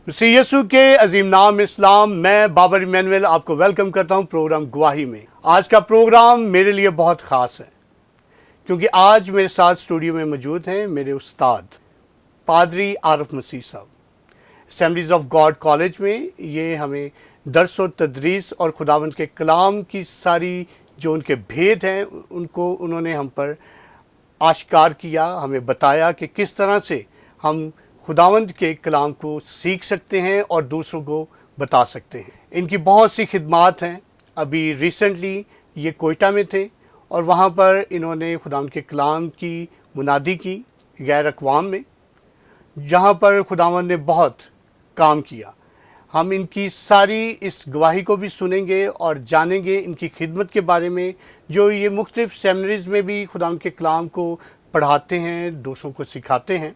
मसीह यीशु के अजीम नाम इस्लाम, मैं बाबर इमैनुअल आपको वेलकम करता हूं प्रोग्राम गवाही में। आज का प्रोग्राम मेरे लिए बहुत ख़ास है क्योंकि आज मेरे साथ स्टूडियो में मौजूद हैं मेरे उस्ताद पादरी आरिफ मसीह साहब। असेंबलीज ऑफ गॉड कॉलेज में ये हमें दर्स और तदरीस और खुदावंद के कलाम की सारी जो उनके भेद हैं उनको उन्होंने हम पर आश्कार किया, हमें बताया कि किस तरह से हम खुदावंद के कलाम को सीख सकते हैं और दूसरों को बता सकते हैं। इनकी बहुत सी खिदमात हैं। अभी रिसेंटली ये कोयटा में थे और वहाँ पर इन्होंने खुदावंद के कलाम की मुनादी की गैर अक़वाम में, जहाँ पर खुदावंद ने बहुत काम किया। हम इनकी सारी इस गवाही को भी सुनेंगे और जानेंगे इनकी खिदमत के बारे में, जो ये मुख्तलिफ सेमिनरीज़ में भी खुदावंद के कलाम को पढ़ाते हैं, दूसरों को सिखाते हैं।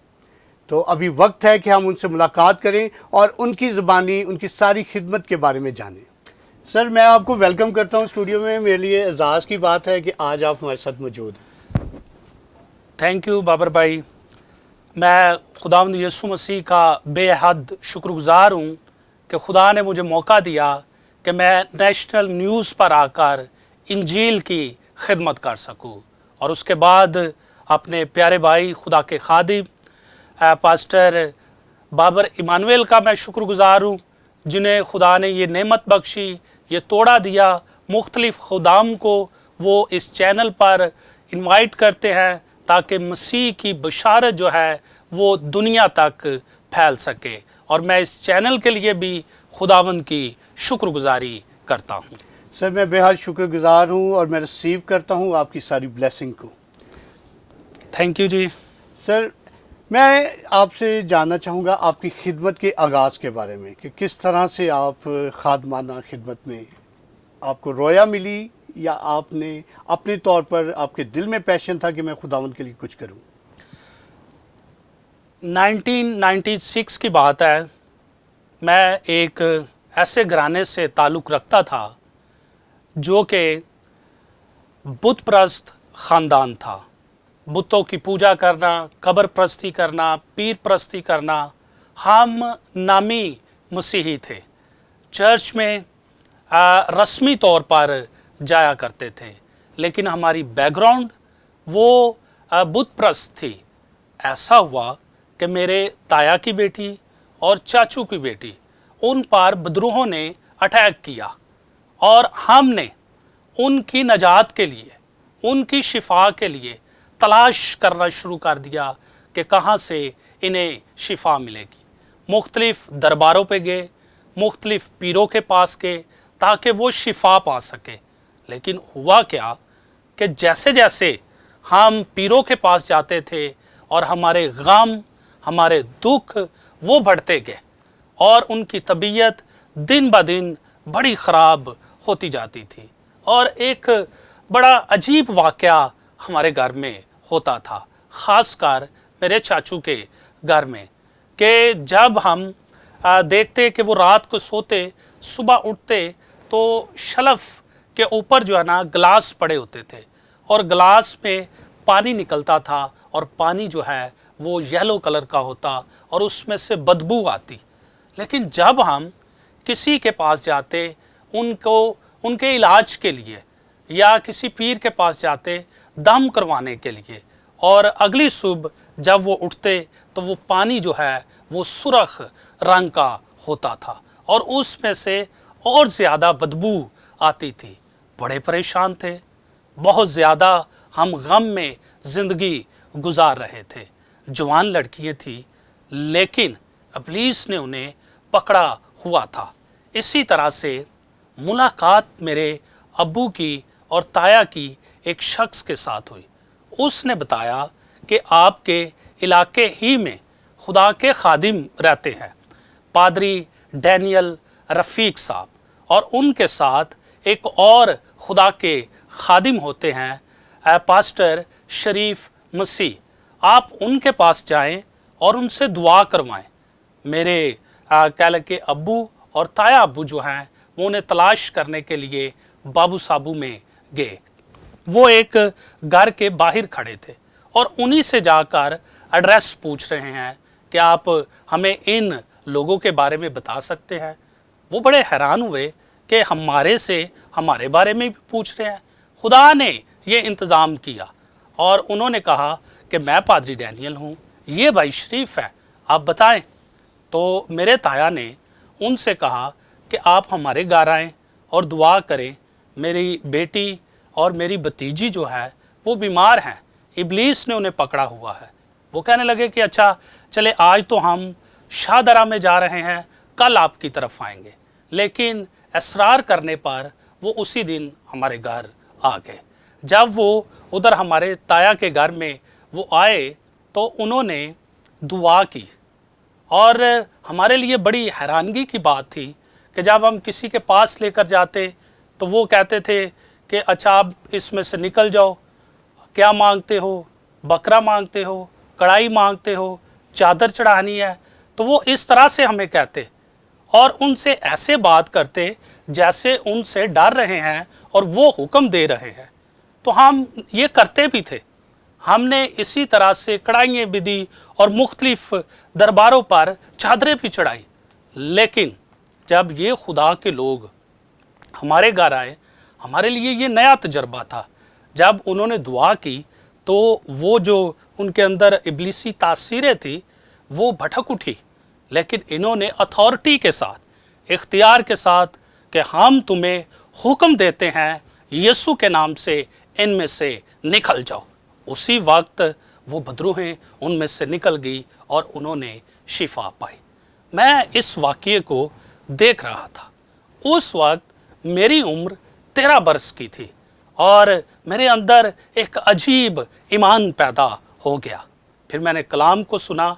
तो अभी वक्त है कि हम उनसे मुलाकात करें और उनकी ज़बानी, उनकी सारी खिदमत के बारे में जानें। सर, मैं आपको वेलकम करता हूं स्टूडियो में। मेरे लिए एजाज़ की बात है कि आज आप हमारे साथ मौजूद हैं। थैंक यू बाबर भाई। मैं खुदावंद यीशु मसीह का बेहद शुक्रगुज़ार हूँ कि खुदा ने मुझे मौका दिया कि मैं नेशनल न्यूज़ पर आकर इंजील की खिदमत कर सकूँ और उसके बाद अपने प्यारे भाई खुदा के खादिम पास्टर बाबर इमानुएल का मैं शुक्रगुज़ार हूँ, जिन्हें खुदा ने ये नेमत बख्शी, ये तोड़ा दिया। मुख्तलिफ़ खुदाम को वो इस चैनल पर इनवाइट करते हैं ताकि मसीह की बशारत जो है वो दुनिया तक फैल सके, और मैं इस चैनल के लिए भी खुदावंद की शुक्रगुजारी करता हूँ। सर, मैं बेहद शुक्रगुजार हूँ और मैं रिसीव करता हूँ आपकी सारी ब्लेसिंग को। Thank you ji. सर, मैं आपसे जानना चाहूँगा आपकी खिदमत के आगाज़ के बारे में कि किस तरह से आप खादमाना खिदमत में आपको रोया मिली, या आपने अपने तौर पर आपके दिल में पैशन था कि मैं खुदावंद के लिए कुछ करूं। 1996 की बात है। मैं एक ऐसे घराने से ताल्लुक़ रखता था जो कि बुत परस्त ख़ानदान था। बुतों की पूजा करना, कब्र परस्ती करना, पीर परस्ती करना। हम नामी मसीही थे, चर्च में रस्मी तौर पर जाया करते थे, लेकिन हमारी बैकग्राउंड वो बुत परस्त थी। ऐसा हुआ कि मेरे ताया की बेटी और चाचू की बेटी, उन पर बदरूहों ने अटैक किया और हमने उनकी नजात के लिए, उनकी शिफा के लिए तलाश करना शुरू कर दिया कि कहाँ से इन्हें शिफा मिलेगी। मुख्तलिफ दरबारों पे गए, मुख्तलिफ पीरों के पास गए ताकि वो शिफा पा सके। लेकिन हुआ क्या कि जैसे जैसे हम पीरों के पास जाते थे और हमारे गम, हमारे दुख वो बढ़ते गए और उनकी तबीयत दिन ब दिन बड़ी ख़राब होती जाती थी। और एक बड़ा अजीब वाक़या हमारे घर में होता था, ख़ासकर मेरे चाचू के घर में, कि जब हम देखते कि वो रात को सोते, सुबह उठते तो शलफ के ऊपर जो है ना गिलास पड़े होते थे और गिलास में पानी निकलता था और पानी जो है वो येलो कलर का होता और उसमें से बदबू आती। लेकिन जब हम किसी के पास जाते, उनके इलाज के लिए या किसी पीर के पास जाते दम करवाने के लिए, और अगली सुबह जब वो उठते तो वो पानी जो है वो सुर्ख रंग का होता था और उसमें से और ज़्यादा बदबू आती थी। बड़े परेशान थे, बहुत ज़्यादा हम गम में ज़िंदगी गुजार रहे थे। जवान लड़कियाँ थी, लेकिन इब्लीस ने उन्हें पकड़ा हुआ था। इसी तरह से मुलाकात मेरे अब्बू की और ताया की एक शख्स के साथ हुई। उसने बताया कि आपके इलाके ही में खुदा के खादिम रहते हैं, पादरी डैनियल रफ़ीक साहब, और उनके साथ एक और खुदा के खादिम होते हैं पास्टर शरीफ मसीह। आप उनके पास जाएं और उनसे दुआ करवाएं। मेरे कह के अब्बू और ताया अब्बू जो हैं वो उन्हें तलाश करने के लिए बाबू साबू में गए। वो एक घर के बाहर खड़े थे और उन्हीं से जाकर एड्रेस पूछ रहे हैं कि आप हमें इन लोगों के बारे में बता सकते हैं। वो बड़े हैरान हुए कि हमारे से हमारे बारे में भी पूछ रहे हैं। खुदा ने ये इंतज़ाम किया और उन्होंने कहा कि मैं पादरी डैनियल हूँ, ये भाई शरीफ है, आप बताएं। तो मेरे ताया ने उनसे कहा कि आप हमारे घर आएँ और दुआ करें। मेरी बेटी और मेरी भतीजी जो है वो बीमार हैं, इब्लीस ने उन्हें पकड़ा हुआ है। वो कहने लगे कि अच्छा चले, आज तो हम शाहदरा में जा रहे हैं, कल आपकी तरफ आएंगे। लेकिन इसरार करने पर वो उसी दिन हमारे घर आ गए। जब वो उधर हमारे ताया के घर में वो आए तो उन्होंने दुआ की, और हमारे लिए बड़ी हैरानगी की बात थी कि जब हम किसी के पास लेकर जाते तो वो कहते थे कि अच्छा आप इसमें से निकल जाओ, क्या मांगते हो, बकरा मांगते हो, कढ़ाई मांगते हो, चादर चढ़ानी है। तो वो इस तरह से हमें कहते और उनसे ऐसे बात करते जैसे उनसे डर रहे हैं और वो हुक्म दे रहे हैं। तो हम ये करते भी थे। हमने इसी तरह से कढ़ाइयाँ भी दी और मुख्तलिफ दरबारों पर चादरें भी चढ़ाई। लेकिन जब ये खुदा के लोग हमारे घर आए, हमारे लिए ये नया तजर्बा था। जब उन्होंने दुआ की तो वो जो उनके अंदर इब्लीसी तासीरें थी वो भटक उठी। लेकिन इन्होंने अथॉरिटी के साथ, इख्तियार के साथ कि हम तुम्हें हुक्म देते हैं यीशु के नाम से इनमें से निकल जाओ। उसी वक्त वो बदरूहें उनमें से निकल गई और उन्होंने शिफा पाई। मैं इस वाक़ये को देख रहा था। उस वक्त मेरी उम्र 13 बरस की थी और मेरे अंदर एक अजीब ईमान पैदा हो गया। फिर मैंने कलाम को सुना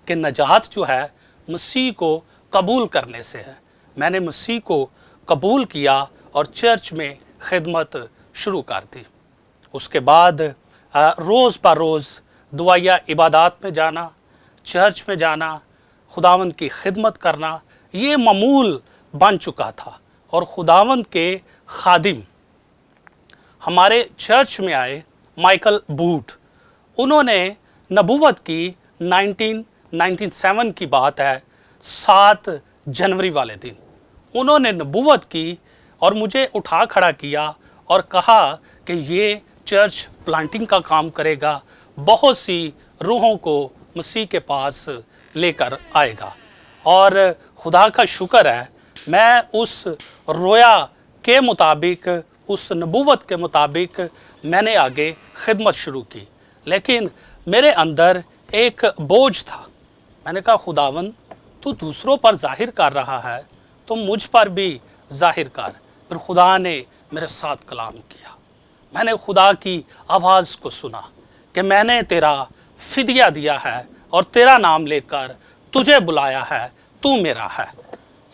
कि नजात जो है मसीह को कबूल करने से है। मैंने मसीह को कबूल किया और चर्च में खिदमत शुरू कर दी। उसके बाद रोज़ ब रोज़ दुआया इबादत में जाना, चर्च में जाना, खुदावंद की खिदमत करना, ये मामूल बन चुका था। और खुदावंद के खादिम हमारे चर्च में आए, माइकल बूट। उन्होंने नबूवत की 1997 की बात है, 7 जनवरी वाले दिन उन्होंने नबूवत की और मुझे उठा खड़ा किया और कहा कि ये चर्च प्लांटिंग का काम करेगा, बहुत सी रूहों को मसीह के पास लेकर आएगा। और खुदा का शुक्र है, मैं उस रोया के मुताबिक, उस नबूवत के मुताबिक मैंने आगे खिदमत शुरू की। लेकिन मेरे अंदर एक बोझ था। मैंने कहा खुदावन तू दूसरों पर जाहिर कर रहा है तो मुझ पर भी जाहिर कर। फिर खुदा ने मेरे साथ कलाम किया। मैंने खुदा की आवाज़ को सुना कि मैंने तेरा फिदिया दिया है और तेरा नाम लेकर तुझे बुलाया है, तू मेरा है।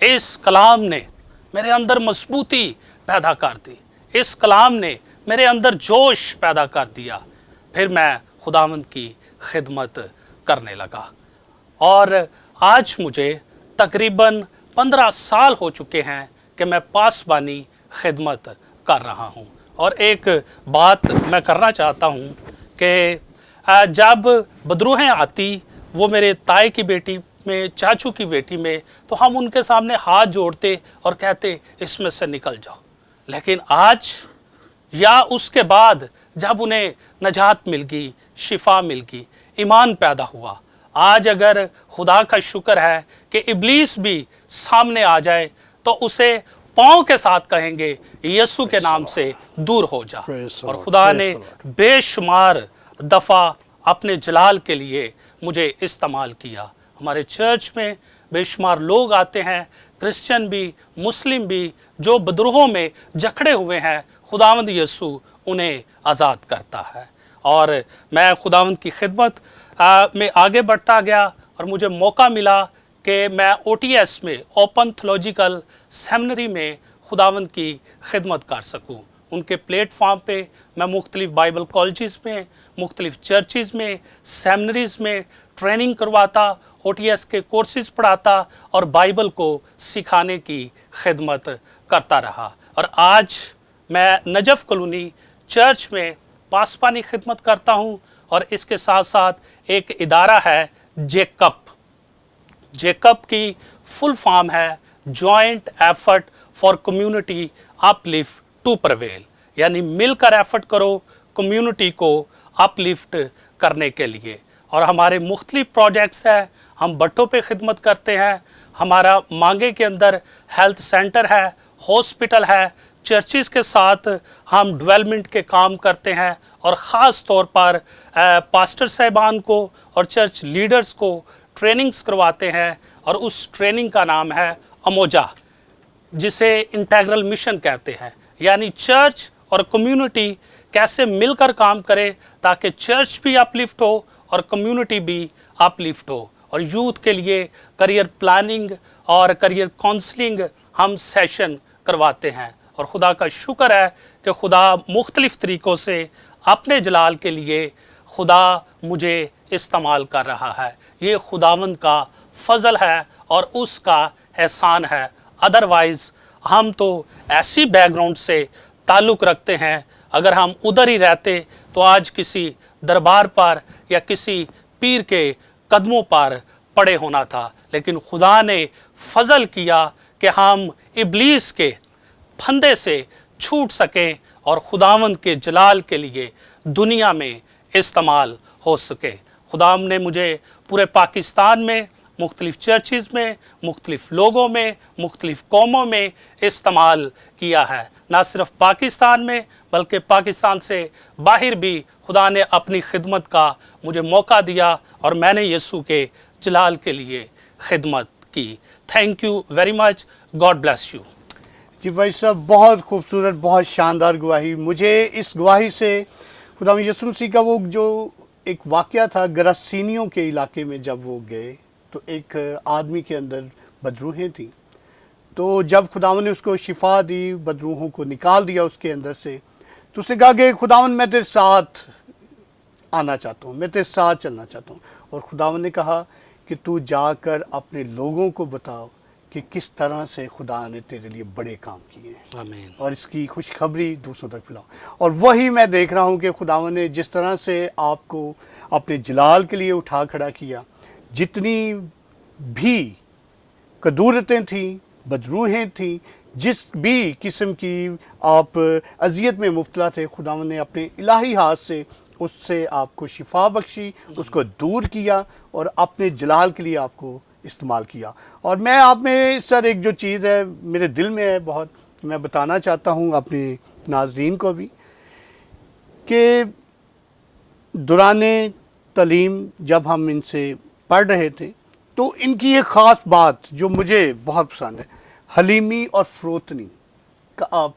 इस कलाम ने मेरे अंदर मजबूती पैदा कर दी। इस कलाम ने मेरे अंदर जोश पैदा कर दिया। फिर मैं खुदावंद की खिदमत करने लगा और आज मुझे तकरीबन 15 साल हो चुके हैं कि मैं पासबानी खिदमत कर रहा हूँ। और एक बात मैं करना चाहता हूँ कि जब बदरूहें आती, वो मेरे ताए की बेटी में, चाचू की बेटी में, तो हम उनके सामने हाथ जोड़ते और कहते इसमें से निकल जाओ। लेकिन आज या उसके बाद जब उन्हें नजात मिल गई, शिफा मिल गई, ईमान पैदा हुआ, आज अगर खुदा का शुक्र है कि इब्लीस भी सामने आ जाए तो उसे पाँव के साथ कहेंगे यीशु के नाम से दूर हो जा। और खुदा ने बेशुमार दफ़ा अपने जलाल के लिए मुझे इस्तेमाल किया। हमारे चर्च में बेशुमार लोग आते हैं, क्रिश्चियन भी, मुस्लिम भी, जो बदरूहों में जकड़े हुए हैं, खुदावंद यीशु उन्हें आज़ाद करता है। और मैं खुदावंद की खिदमत में आगे बढ़ता गया और मुझे मौका मिला कि मैं OTS में, ओपन थियोलॉजिकल सेमिनरी में खुदावंद की खिदमत कर सकूं। उनके प्लेटफॉर्म पे मैं मुख्तलिफ बाइबल कॉलेजेस में, मुख्तलिफ चर्चेस में, सेमिनरीज़ में ट्रेनिंग करवाता, OTS के कोर्सेज पढ़ाता और बाइबल को सिखाने की खिदमत करता रहा। और आज मैं नजफ़ कॉलोनी चर्च में पासबानी खिदमत करता हूँ। और इसके साथ साथ एक इदारा है जेकब, जेकब की फुल फॉर्म है joint effort for community uplift to prevail, यानी मिलकर एफर्ट करो कम्युनिटी को अपलिफ्ट करने के लिए। और हमारे मुख्तलिफ प्रोजेक्ट्स हैं, हम बट्टों पे खिदमत करते हैं, हमारा मांगे के अंदर हेल्थ सेंटर है, हॉस्पिटल है, चर्चिज़ के साथ हम डेवलपमेंट के काम करते हैं और ख़ास तौर पर पास्टर साहिबान को और चर्च लीडर्स को ट्रेनिंग्स करवाते हैं, और उस ट्रेनिंग का नाम है अमोजा, जिसे इंटेग्रल मिशन कहते हैं, यानी चर्च और कम्युनिटी कैसे मिलकर काम करे ताकि चर्च भी अपलिफ्ट हो और कम्युनिटी भी अपलिफ्ट हो। और यूथ के लिए करियर प्लानिंग और करियर काउंसलिंग हम सेशन करवाते हैं। और खुदा का शुक्र है कि खुदा मुख्तलिफ़ तरीक़ों से अपने जलाल के लिए खुदा मुझे इस्तेमाल कर रहा है। ये खुदावंद का फ़ज़ल है और उसका एहसान है। अदरवाइज़ हम तो ऐसी बैकग्राउंड से ताल्लुक़ रखते हैं, अगर हम उधर ही रहते तो आज किसी दरबार पर या किसी पीर के कदमों पर पड़े होना था। लेकिन खुदा ने फ़ज़ल किया कि हम इब्लीस के फंदे से छूट सकें और खुदावंद के जलाल के लिए दुनिया में इस्तेमाल हो सके। खुदा ने मुझे पूरे पाकिस्तान में मुख्तलिफ़ चर्चिज़ में, मुख्तलिफ़ लोगों में, मुख्तलिफ़ कौमों में इस्तेमाल किया है। ना सिर्फ पाकिस्तान में बल्कि पाकिस्तान से बाहर भी खुदा ने अपनी खिदमत का मुझे मौका दिया और मैंने यीशु के जलाल के लिए खिदमत की। Thank you very much, God bless you. जी भाई साहब, बहुत खूबसूरत, बहुत शानदार गवाही। मुझे इस गवाही से खुदा यीशु मसीह का वो जो एक वाक़या था गरासीनियों के इलाके में, जब वो गए तो एक आदमी के अंदर बदरूहें थी, तो जब खुदावन ने उसको शिफा दी, बदरूहों को निकाल दिया उसके अंदर से, तो उसने कहा कि खुदावन मैं तेरे साथ आना चाहता हूँ, मैं तेरे साथ चलना चाहता हूँ। और खुदावन ने कहा कि तू जाकर अपने लोगों को बताओ कि किस तरह से खुदा ने तेरे लिए बड़े काम किए हैं, आमीन। और इसकी खुशखबरी दूसरों तक फैलाओ। और वही मैं देख रहा हूँ कि खुदावन ने जिस तरह से आपको अपने जलाल के लिए उठा खड़ा किया, जितनी भी कदूरतें थीं, बदरूहें थीं, जिस भी किस्म की आप अजियत में मुब्तला थे, खुदावन ने अपने इलाही हाथ से उससे आपको शिफा बख्शी, उसको दूर किया और अपने जलाल के लिए आपको इस्तेमाल किया। और मैं आप में सर एक जो चीज़ है मेरे दिल में है बहुत, मैं बताना चाहता हूँ अपने नाजरीन को भी, कि दौरान तालीम जब हम इनसे पढ़ रहे थे तो इनकी एक ख़ास बात जो मुझे बहुत पसंद है, हलीमी और फ़रोतनी का आप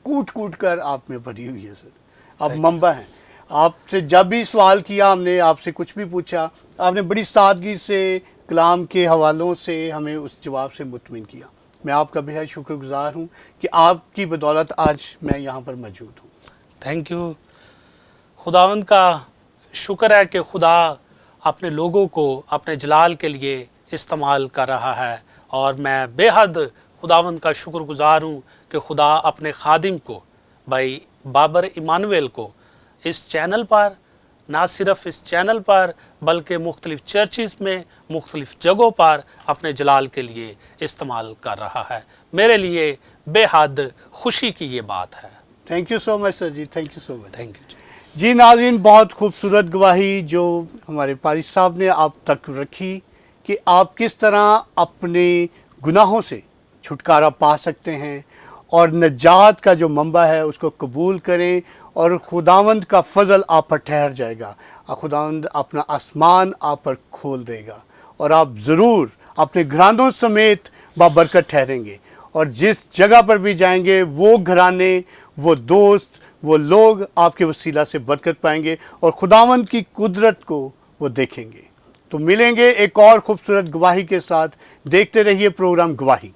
कूट कूट कर आप में भरी हुई है सर। आप मंबा हैं, आपसे जब भी सवाल किया हमने, आपसे कुछ भी पूछा, आपने बड़ी सादगी से कलाम के हवालों से हमें उस जवाब से मुतमिन किया। मैं आपका बेहद शुक्रगुजार हूँ कि आपकी बदौलत आज मैं यहाँ पर मौजूद हूँ। Thank you. खुदावंद का शुक्र है कि खुदा अपने लोगों को अपने जलाल के लिए इस्तेमाल कर रहा है, और मैं बेहद खुदावंद का शुक्रगुजार हूँ कि खुदा अपने खादिम को, भाई बाबर इमानुएल को, इस चैनल पर, ना सिर्फ इस चैनल पर बल्कि मुख्तलिफ़ चर्चिज़ में, मुख्तलिफ़ जगहों पर अपने जलाल के लिए इस्तेमाल कर रहा है। मेरे लिए बेहद खुशी की ये बात है। Thank you so much sir जी, thank you so much. Thank you जी नाज़रीन, बहुत खूबसूरत गवाही जो हमारे पारी साहब ने आप तक रखी कि आप किस तरह अपने गुनाहों से छुटकारा पा सकते हैं और नजात का जो मंबा है उसको कबूल करें, और खुदावंद का फजल आप पर ठहर जाएगा, खुदावंद अपना आसमान आप पर खोल देगा और आप ज़रूर अपने घरानों समेत बाबरकत ठहरेंगे। और जिस जगह पर भी जाएंगे वो घराने, वो दोस्त, वो लोग आपके वसीला से बरकत पाएंगे और खुदावंद की कुदरत को वो देखेंगे। तो मिलेंगे एक और खूबसूरत गवाही के साथ। देखते रहिए प्रोग्राम गवाही।